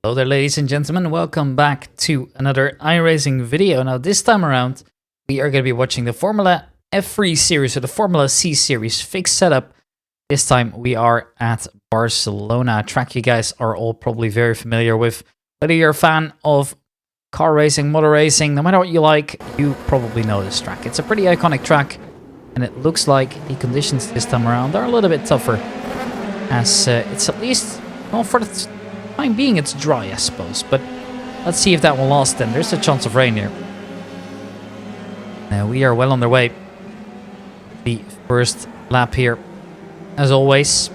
Hello there, ladies and gentlemen. Welcome back to another iRacing video. Now, this time around, we are going to be watching the Formula F3 series, or the Formula C series fixed setup. This time, we are at Barcelona, a track you guys are all probably very familiar with. Whether you're a fan of car racing, motor racing, no matter what you like, you probably know this track. It's a pretty iconic track, and it looks like the conditions this time around are a little bit tougher, as it's at least, well, for the time being, it's dry, I suppose. But let's see if that will last then. There's a chance of rain here. Now, we are well on their way. The first lap here, as always,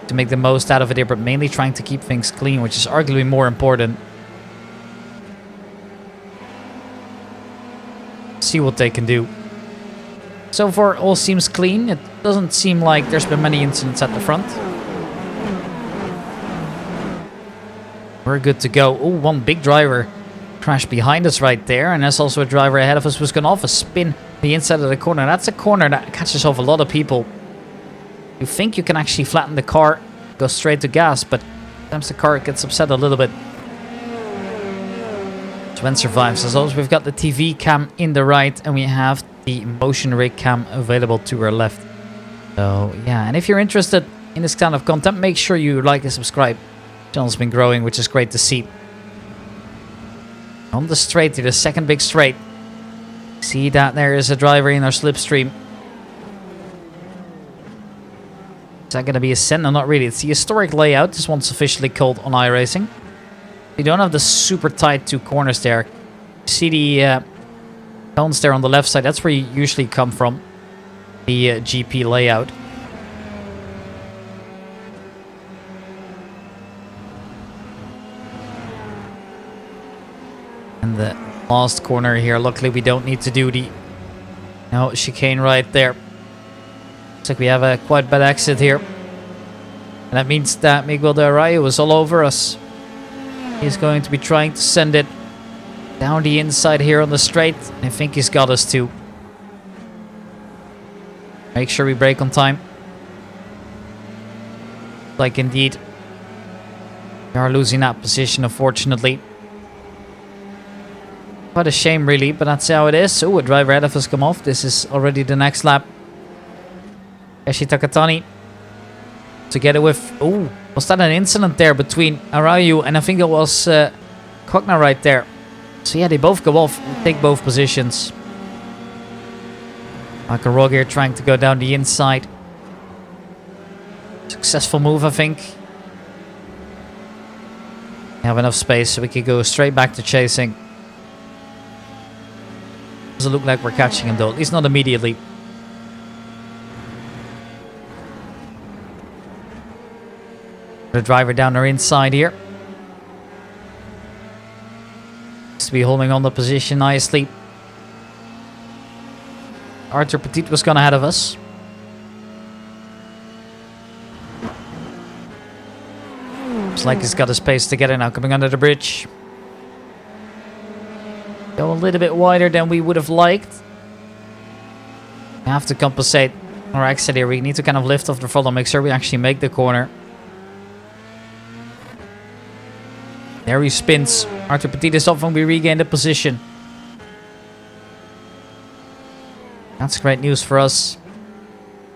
to make the most out of it here, but mainly trying to keep things clean, which is arguably more important. See what they can do. So far, all seems clean. It doesn't seem like there's been many incidents at the front. We're good to go. Oh, one big driver crashed behind us right there, and there's also a driver ahead of us who's gone off a spin the inside of the corner. That's a corner that catches off a lot of people. You think you can actually flatten the car, go straight to gas, but sometimes the car gets upset a little bit. Sven survives. As always, we've got the TV cam in the right, and we have the motion rig cam available to our left. So yeah, and if you're interested in this kind of content, make sure you like and subscribe. The channel's been growing, which is great to see. On the straight here, the second big straight. See that there is a driver in our slipstream. Is that going to be a send? No, not really. It's the historic layout. This one's officially called on iRacing. You don't have the super tight two corners there. See the cones there on the left side? That's where you usually come from. The GP layout. And the last corner here, luckily we don't need to do the chicane right there. Looks like we have a quite bad exit here. And that means that Miguel de Arroyo is all over us. He's going to be trying to send it down the inside here on the straight. I think he's got us too. Make sure we brake on time. Like indeed. We are losing that position, unfortunately. Quite a shame, really, but that's how it is. Oh, a driver ahead of us come off. This is already the next lap. Eshi Takatani together with... Oh, was that an incident there between Arroyo and I think it was Cogna right there. So yeah, they both go off and take both positions. Michael Rogge here trying to go down the inside. Successful move, I think. We have enough space so we can go straight back to chasing. Doesn't look like we're catching him though, at least not immediately. The driver down our inside here. Seems to be holding on the position nicely. Arthur Petit was gone ahead of us. Looks like he's got his pace together now, coming under the bridge. Go a little bit wider than we would have liked. We have to compensate our exit here. We need to kind of lift off the throttle, make sure we actually make the corner. There he spins. Arthur Petit is off and we regain the position. That's great news for us. A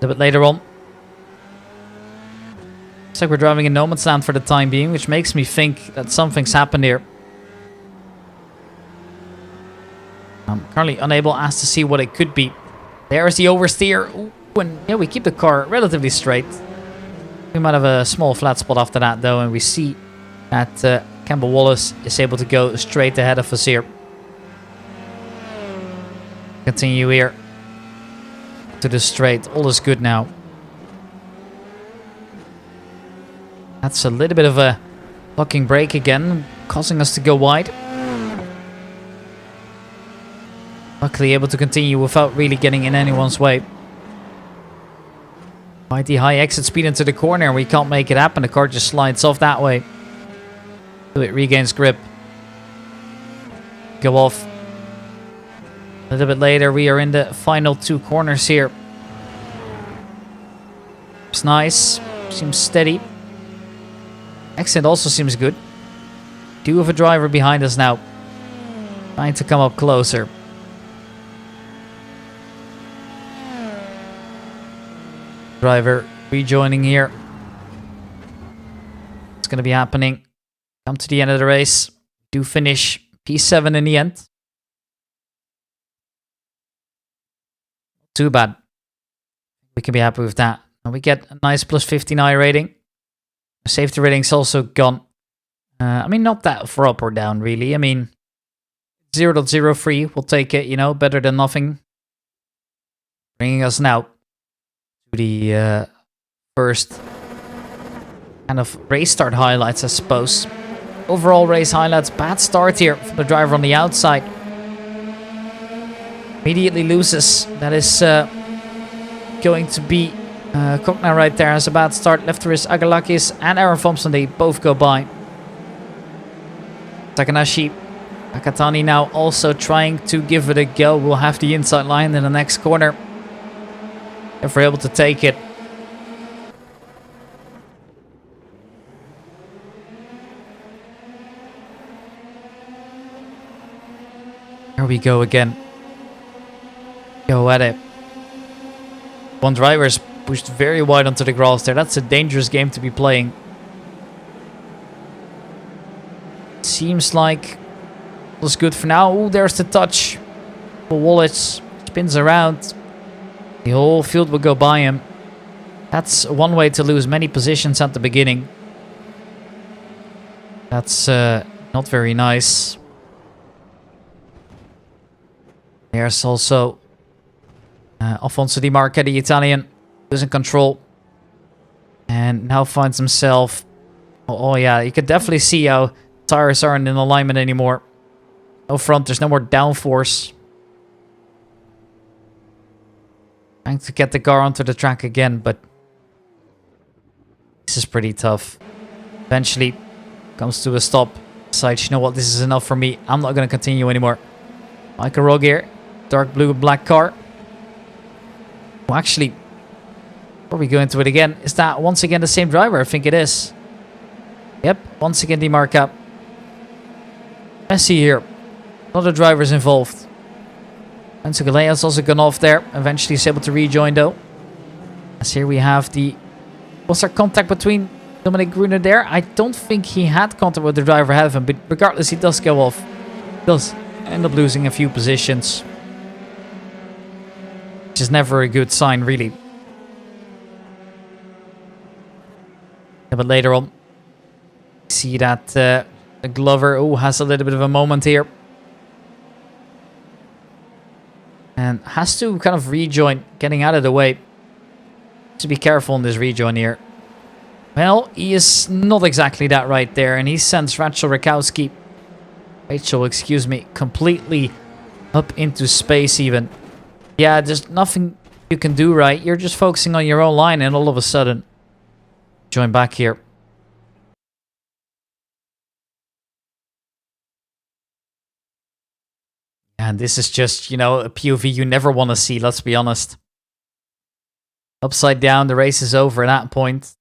little bit later on. Looks like we're driving in no man's land for the time being, which makes me think that something's happened here. I'm currently unable as to see what it could be. There's the oversteer. Ooh, and yeah, we keep the car relatively straight. We might have a small flat spot after that though, and we see that Campbell Wallace is able to go straight ahead of us here. Continue here to the straight. All is good now. That's a little bit of a locking brake again, causing us to go wide. Luckily able to continue without really getting in anyone's way. Quite the high exit speed into the corner, and we can't make it happen. The car just slides off that way. So it regains grip. Go off. A little bit later, we are in the final two corners here. It's nice. Seems steady. Exit also seems good. Do have a driver behind us now. Trying to come up closer. Driver rejoining here. It's going to be happening. Come to the end of the race. Do finish P7 in the end. Too bad. We can be happy with that. And we get a nice plus 59 rating. The safety rating's also gone. I mean, not that far up or down, really. I mean, 0.03, we'll take it, you know, better than nothing. Bringing us now to the first kind of race start highlights, I suppose. Overall race highlights, bad start here from the driver on the outside. Immediately loses. That is going to be Kokna right there. Has a bad start. Left there is Agalakis and Aaron Thompson. They both go by. Takanashi Akatani now also trying to give it a go. We'll have the inside line in the next corner if we're able to take it. There we go again. Go at it. One driver is pushed very wide onto the grass there. That's a dangerous game to be playing. Seems like it was good for now. Oh, there's the touch. The wallet spins around. The whole field will go by him. That's one way to lose many positions at the beginning. That's not very nice. There's also Alfonso Di Marca, the Italian, losing control. And now finds himself... Oh yeah, you can definitely see how tires aren't in alignment anymore. No front, there's no more downforce. Trying to get the car onto the track again, but this is pretty tough. Eventually comes to a stop. Decides, you know what, this is enough for me. I'm not going to continue anymore. Michael Rogge here. Dark blue and black car. Well, actually, before we go into it again, is that once again the same driver? I think it is. Yep, once again Di Marca. Messy here. Other drivers involved. And Galea's also gone off there. Eventually he's able to rejoin though. As here we have the... Was there contact between Dominic Gruner there? I don't think he had contact with the driver ahead of him, but regardless he does go off. He does end up losing a few positions. Which is never a good sign, really. Yeah, but later on, see that the Glover has a little bit of a moment here. And has to kind of rejoin, getting out of the way. To be careful in this rejoin here. Well, he is not exactly that right there. And he sends Rachel, excuse me, completely up into space even. Yeah, there's nothing you can do, right? You're just focusing on your own line and all of a sudden join back here. And this is just, you know, a POV you never want to see, let's be honest. Upside down, the race is over at that point.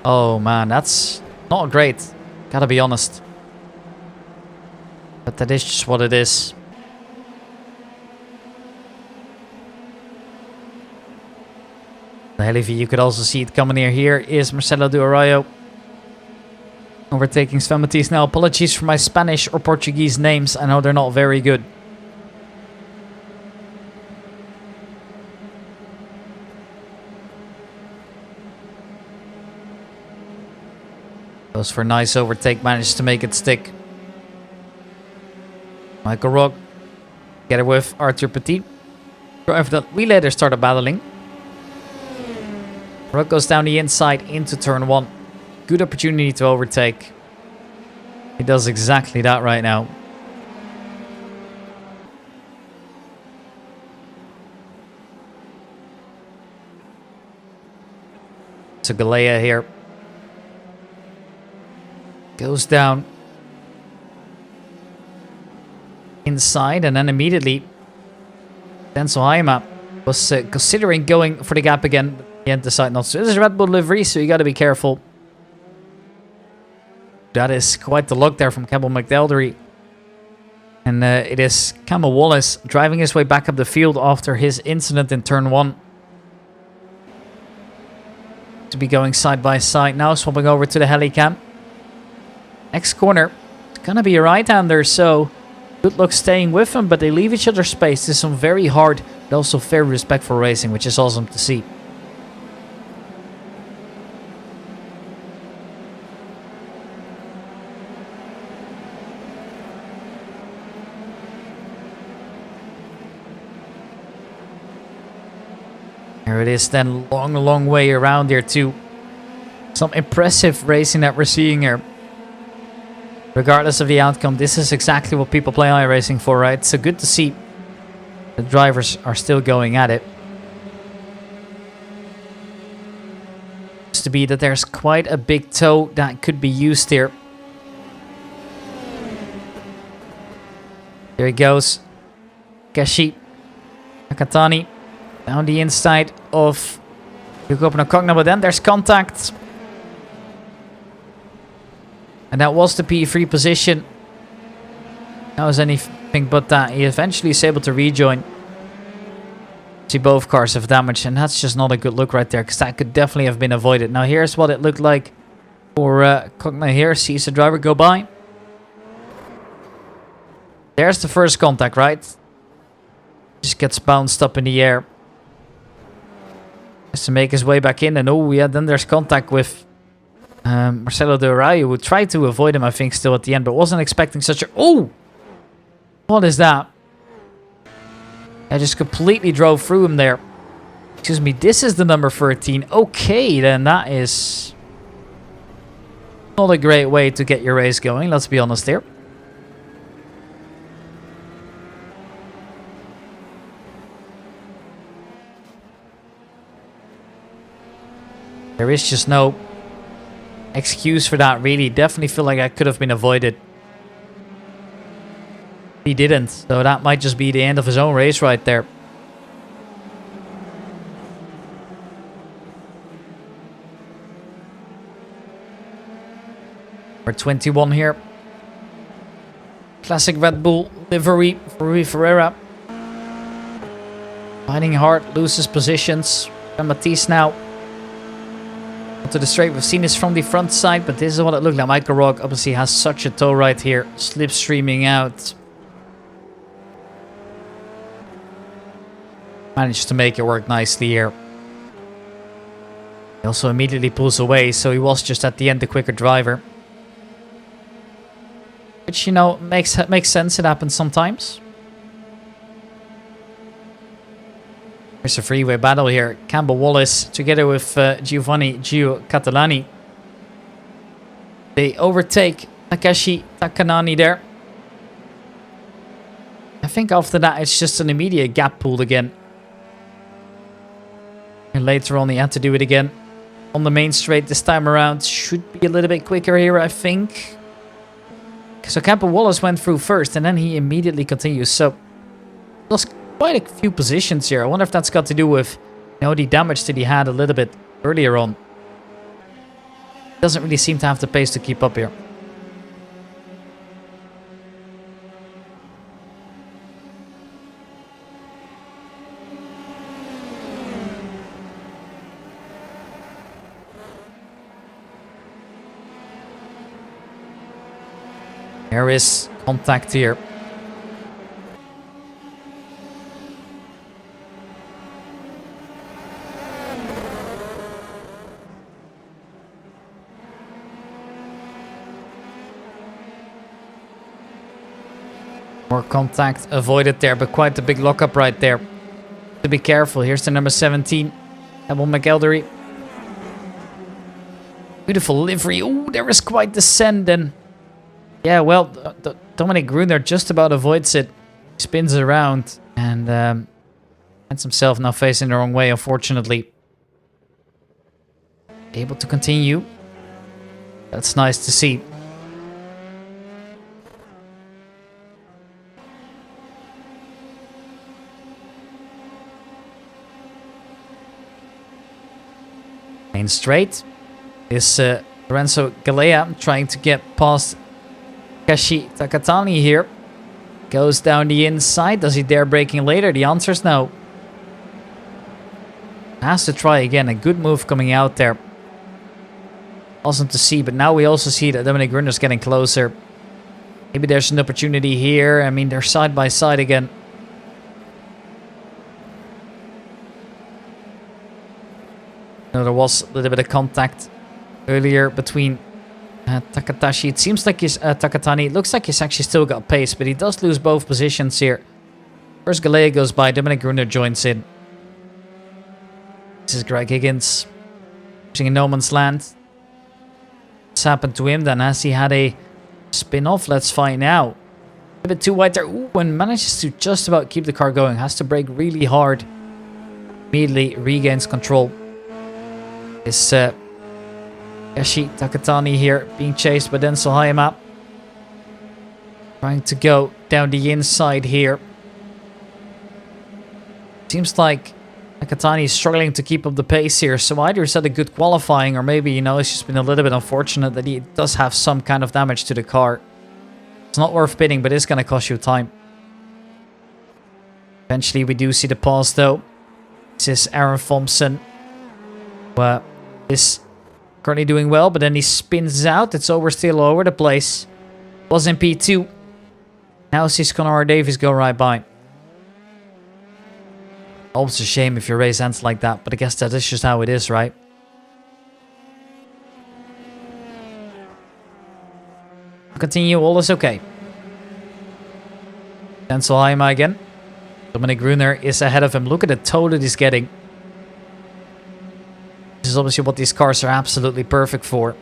Oh man, that's not great. Gotta be honest. But that is just what it is. The heli V, you could also see it coming near. Here is Marcelo de Arroyo. Overtaking Sven Matisse. Now, apologies for my Spanish or Portuguese names. I know they're not very good. Goes for a nice overtake. Managed to make it stick. Michael Rogge. Together with Arthur Petit. Driver that we later started battling. Rogge goes down the inside into turn 1. Good opportunity to overtake. He does exactly that right now. So Galea here. Goes down. Inside and then immediately Denzel Haima was considering going for the gap again. The end decide not to. This is Red Bull livery, so you got to be careful. That is quite the look there from Campbell McElderry. And it is Campbell Wallace driving his way back up the field after his incident in turn 1. To be going side by side now, swapping over to the helicam. Next corner. It's going to be a right-hander, so good luck staying with him, but they leave each other space. This is some very hard, but also very respectful racing, which is awesome to see. Here it is then, long way around here too. Some impressive racing that we're seeing here. Regardless of the outcome, this is exactly what people play iRacing for, right? So good to see the drivers are still going at it. Seems to be that there's quite a big toe that could be used here. There he goes. Keshi Nakatani. Down the inside of Yuko Cogna, but then there's contact. And that was the P3 position. That was anything but that. He eventually is able to rejoin. See, both cars have damage, and that's just not a good look right there, because that could definitely have been avoided. Now here's what it looked like for Cogna here. Sees the driver go by. There's the first contact, right? Just gets bounced up in the air. To make his way back in, and oh yeah, then there's contact with Marcelo De Rayo, who tried to avoid him, I think, still at the end, but wasn't expecting such a... Oh! What is that? I just completely drove through him there. Excuse me, this is the number 13. Okay, then that is not a great way to get your race going, let's be honest here. There is just no excuse for that, really. Definitely feel like that could have been avoided. He didn't, so that might just be the end of his own race right there. We're 21 here. Classic Red Bull livery for Rui Ferreira. Fighting hard, loses positions. And Matisse now to the straight. We've seen this from the front side, but this is what it looked like. Michael Rock obviously has such a toe right here, slipstreaming out. Managed to make it work nicely here. He also immediately pulls away, so he was just at the end the quicker driver. Which, you know, makes sense. It happens sometimes. There's a freeway battle here. Campbell Wallace together with Giovanni Gio Catalani. They overtake Takeshi Takanani there. I think after that it's just an immediate gap pulled again. And later on he had to do it again. On the main straight this time around. Should be a little bit quicker here, I think. So Campbell Wallace went through first and then he immediately continues. So lost quite a few positions here. I wonder if that's got to do with, you know, the damage that he had a little bit earlier on. Doesn't really seem to have the pace to keep up here. There is contact here. More contact avoided there, but quite a big lockup right there. To be careful. Here's the number 17. Campbell McElderry. Beautiful livery. Oh, there is quite the send and... Yeah, well, Dominic Gruner just about avoids it. Spins around and finds himself now facing the wrong way, unfortunately. Able to continue. That's nice to see. Main straight. Is Lorenzo Galea trying to get past Kashi Takatani here. Goes down the inside. Does he dare braking later? The answer is no. Has to try again. A good move coming out there. Awesome to see, but now we also see that Dominic Gruner's getting closer. Maybe there's an opportunity here. I mean, they're side by side again. There was a little bit of contact earlier between Takatashi. It seems like he's Takatani. It looks like he's actually still got pace, but he does lose both positions here. First Galea goes by, Dominic Gruner joins in. This is Greg Higgins. Pushing in no man's land. What's happened to him then? Has he had a spin off? Let's find out. A bit too wide there. Ooh, and manages to just about keep the car going. Has to brake really hard. Immediately regains control. Is Yashi Takatani here being chased by Denzel Hayama. Trying to go down the inside here. Seems like Takatani is struggling to keep up the pace here. So either he's had a good qualifying or maybe, you know, it's just been a little bit unfortunate that he does have some kind of damage to the car. It's not worth bidding, but it's going to cost you time. Eventually we do see the pause though. This is Aaron Thompson. Is currently doing well, but then he spins out. It's still all over the place. Was in P2. Now sees Conor Davies go right by. Always a shame if you raise hands like that, but I guess that is just how it is, right? Continue, all is okay. Denzel Hayama again. Dominic Gruner is ahead of him. Look at the toe that he's getting. This is obviously what these cars are absolutely perfect for.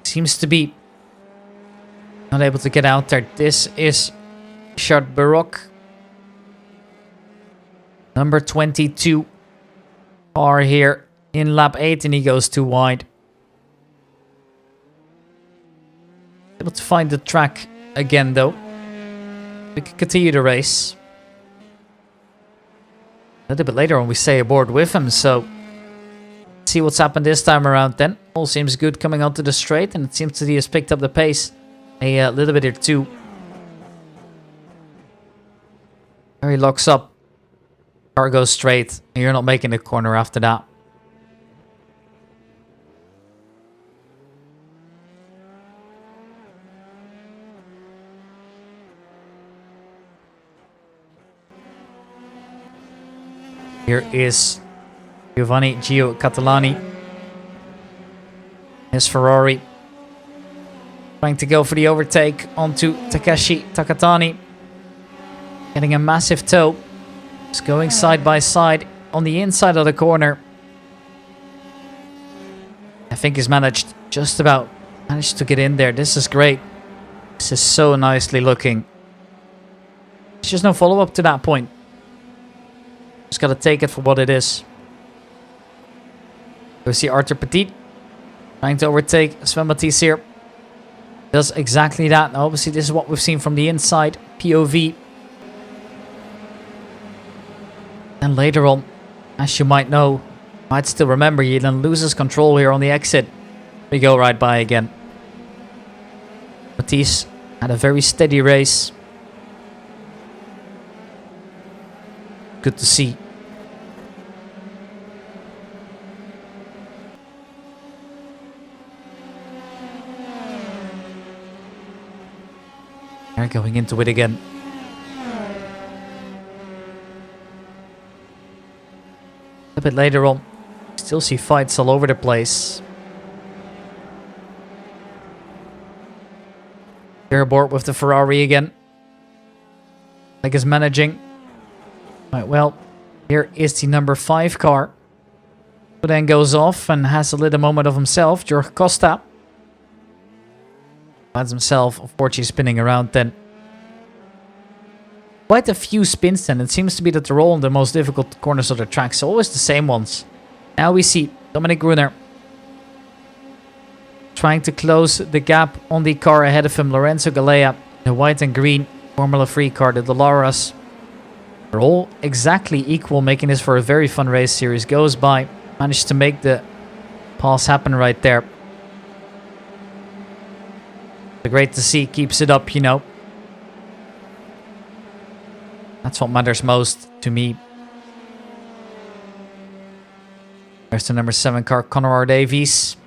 Seems to be not able to get out there. This is Richard Baroque. Number 22. Car here in lap 8 and he goes too wide. Able to find the track again though. We can continue the race. A little bit later on we stay aboard with him, so let's see what's happened this time around then. All seems good coming onto the straight and it seems that he has picked up the pace a little bit here too. There he locks up. Car goes straight and you're not making the corner after that. Here is Giovanni Gio Catalani. His Ferrari. Trying to go for the overtake onto Takeshi Takatani. Getting a massive tow. It's going side by side on the inside of the corner. I think he's managed to get in there. This is great. This is so nicely looking. There's just no follow-up to that point. Just gotta take it for what it is. We see Arthur Petit trying to overtake Sven Matisse here. Does exactly that. Now obviously this is what we've seen from the inside. POV. And later on, as you might know, might still remember, he then loses control here on the exit. We go right by again. Matisse had a very steady race. Good to see. They're going into it again. A bit later on, still see fights all over the place. They're aboard with the Ferrari again. Like is managing. Right, well, here is the number 5 car. Who then goes off and has a little moment of himself. Jorge Costa. Finds himself, unfortunately, spinning around then. Quite a few spins then. It seems to be that they're all on the most difficult corners of the track. So always the same ones. Now we see Dominic Gruner trying to close the gap on the car ahead of him. Lorenzo Galea, the white and green Formula 3 car, the Dallaras. They're all exactly equal, making this for a very fun race series. Goes by, managed to make the pass happen right there. Great to see, keeps it up, you know. That's what matters most to me. There's the number 7 car, Conor R. Davies.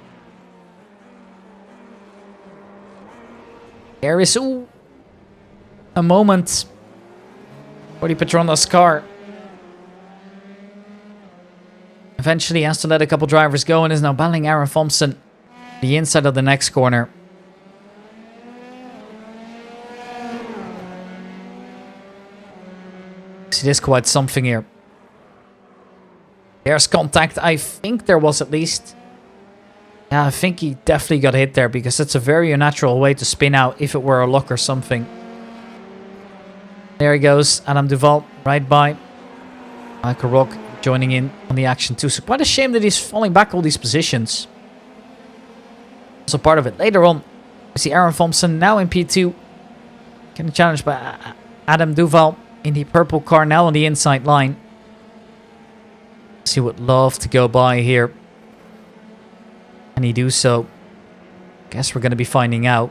There is a moment for the Petronas car. Eventually has to let a couple drivers go and is now battling Aaron Thompson. The inside of the next corner. It is quite something here. There's contact. I think there was at least. Yeah, I think he definitely got hit there because it's a very unnatural way to spin out if it were a lock or something. There he goes. Adam Duval right by. Michael Rock joining in on the action too. So quite a shame that he's falling back all these positions. Also part of it. Later on, we see Aaron Thompson now in P2. Getting challenged by Adam Duval. In the purple car, now on the inside line. He would love to go by here. Can he do so? Guess we're going to be finding out.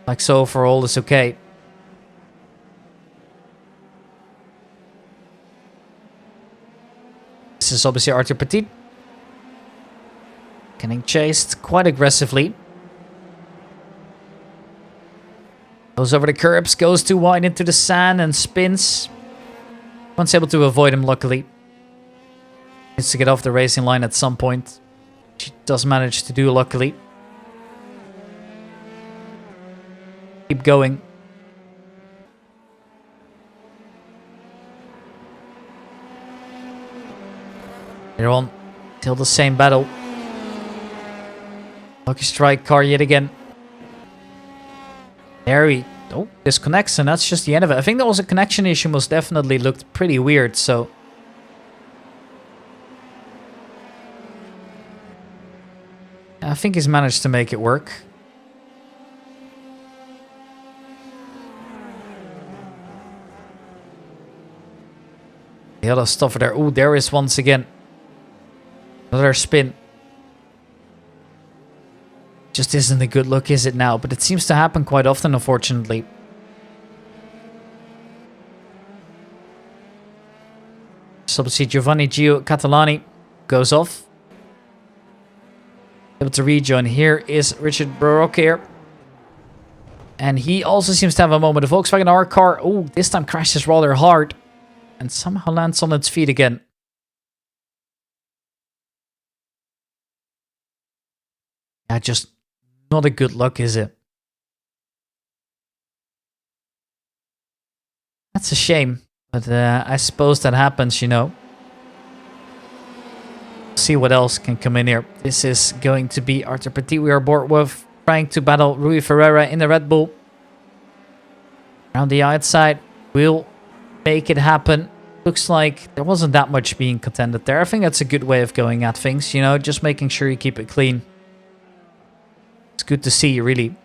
Like so, overall is okay. This is obviously Arthur Petit. Getting chased quite aggressively. Goes over the curbs, goes too wide into the sand and spins. One's able to avoid him, luckily. Needs to get off the racing line at some point. She does manage to do, luckily. Keep going. They're on till the same battle. Lucky strike car yet again. There he disconnects, and that's just the end of it. I think that was a connection issue, most definitely looked pretty weird, so. I think he's managed to make it work. The other stuff there. Oh, there is once again. Another spin. Just isn't a good look, is it now? But it seems to happen quite often, unfortunately. So we see Giovanni Gio Catalani goes off. Able to rejoin. Here is Richard Baroque here. And he also seems to have a moment. The Volkswagen R car, oh, this time crashes rather hard. And somehow lands on its feet again. Yeah, just not a good look, is it? That's a shame. But I suppose that happens, you know. See what else can come in here. This is going to be Arthur Petit. We are aboard with trying to battle Rui Ferreira in the Red Bull. Around the outside. We'll make it happen. Looks like there wasn't that much being contended there. I think that's a good way of going at things, you know. Just making sure you keep it clean. It's good to see, really.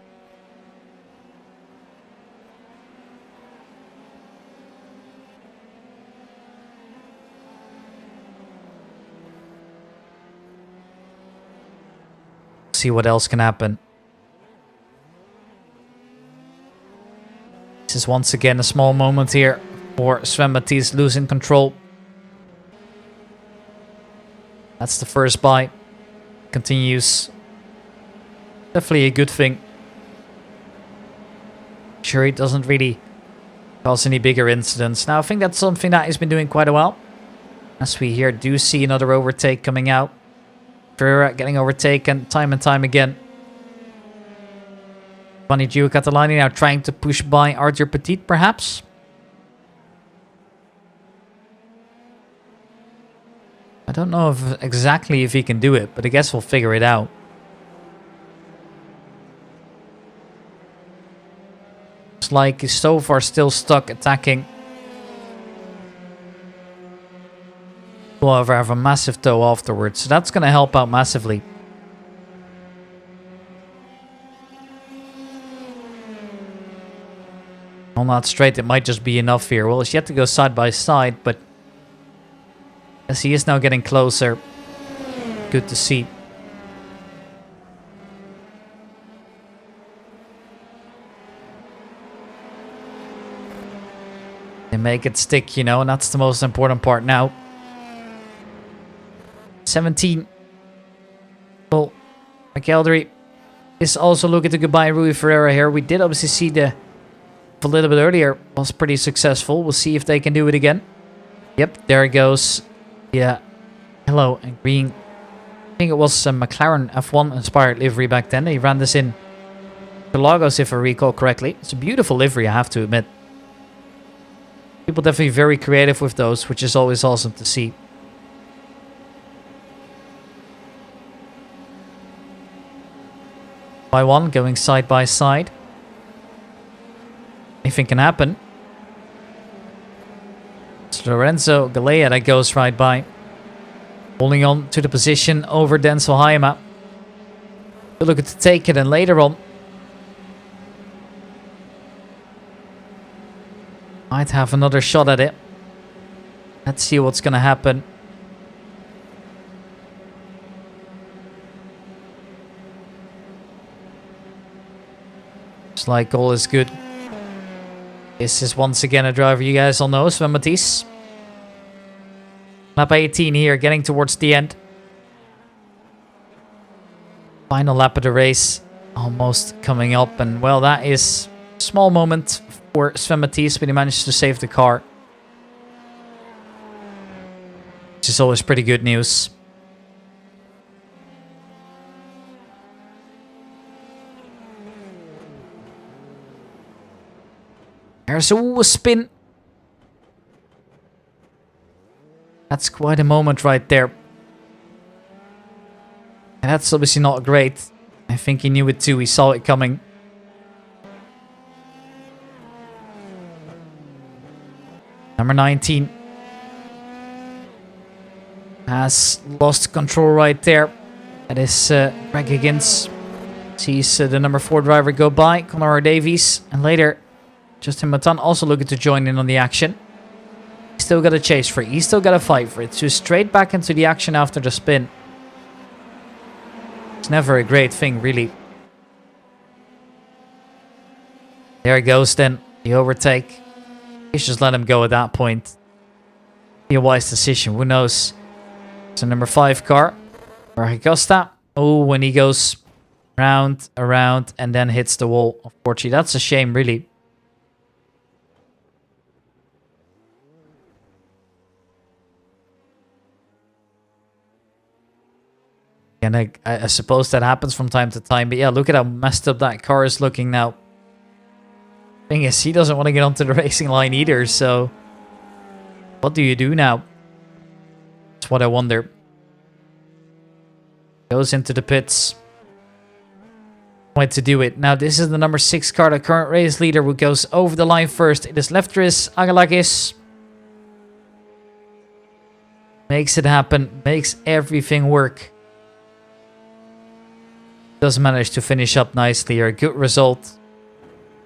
See what else can happen. This is once again a small moment here for Sven Matisse losing control. That's the first bite. Continues. Definitely a good thing. Sure, it doesn't really cause any bigger incidents. Now, I think that's something that he's been doing quite a while. As we here do see another overtake coming out. Ferreira getting overtaken time and time again. Giovanni Gio Catalani now trying to push by Arthur Petit, perhaps. I don't know exactly if he can do it, but I guess we'll figure it out. Looks like he's so far still stuck attacking We'll however have a massive tow afterwards, so that's going to help out massively. On that straight, it might just be enough here. Well, it's yet to go side by side, but as he is now getting closer, good to see. They make it stick, you know, and that's the most important part now. 17. Well, McElderry is also looking to goodbye Rui Ferreira here. We did obviously see the a little bit earlier was pretty successful. We'll see if they can do it again. Yep, there it goes. Yeah, yellow and green. I think it was a McLaren F1 inspired livery back then. He ran this in Lagos, if I recall correctly. It's a beautiful livery, I have to admit. People definitely very creative with those, which is always awesome to see. By one, going side by side. Anything can happen. It's Lorenzo Galea that goes right by. Holding on to the position over Denzel Hayama. They're looking to take it, and later on might have another shot at it. Let's see what's going to happen. Looks like all is good. This is once again a driver you guys all know, Sven Matisse. Lap 18 here, getting towards the end. Final lap of the race, almost coming up. And well, that is a small moment for Sven Matisse, but he managed to save the car. Which is always pretty good news. There's a spin. That's quite a moment right there. And that's obviously not great. I think he knew it too. He saw it coming. Number 19 has lost control right there. That is Greg Higgins. Sees the number 4 driver go by, Conor Davies, and later Justin Matan also looking to join in on the action. He's still got a chase for it. He's still got a fight for it. So straight back into the action after the spin. It's never a great thing, really. There it goes then. The overtake. He's just let him go at that point. Be a wise decision. Who knows? It's a number 5 car. Costa. Oh, when he goes round, around, and then hits the wall. Unfortunately, that's a shame, really. And I suppose that happens from time to time. But yeah, look at how messed up that car is looking now. Thing is, he doesn't want to get onto the racing line either. So what do you do now? That's what I wonder. Goes into the pits. Way to do it. Now, this is the number 6 car, the current race leader, who goes over the line first. It is Leftris Agalakis. Makes it happen. Makes everything work. Does manage to finish up nicely here. Good result.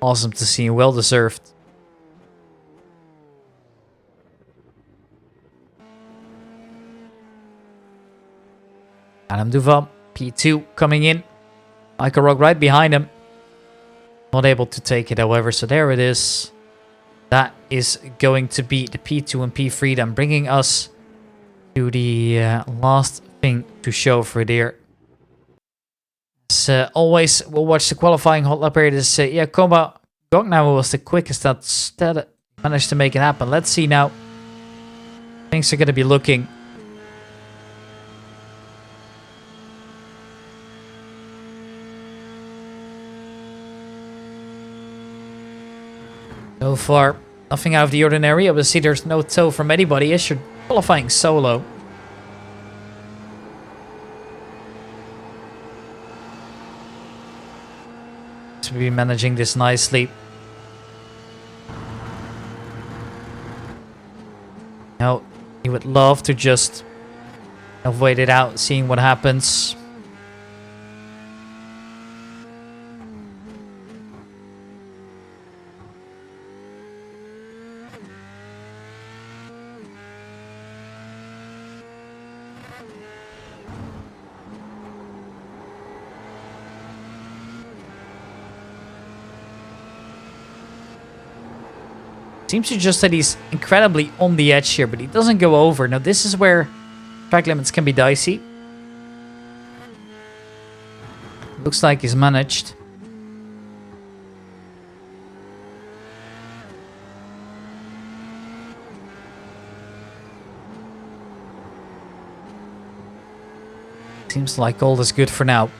Awesome to see. Well deserved. Adam Duval, P2 coming in. Michael Rock right behind him. Not able to take it, however. So there it is. That is going to be the P2 and P3. Then bringing us to the last thing to show for there. As always, we'll watch the qualifying hot lap here. This, yeah, Koma Gogna was the quickest that managed to make it happen. Let's see now. Things are going to be looking. So far, nothing out of the ordinary. Obviously, there's no tow from anybody. It's your qualifying solo. To be managing this nicely. No, he would love to just avoid it out, seeing what happens. Seems to just that he's incredibly on the edge here, but he doesn't go over. Now this is where track limits can be dicey. Looks like he's managed. Seems like all is good for now.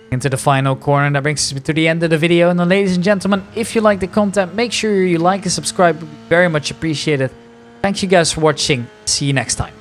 Into the final corner. That brings us to the end of the video. And then, ladies and gentlemen, if you like the content, make sure you like and subscribe. Very much appreciated. Thank you guys for watching. See you next time.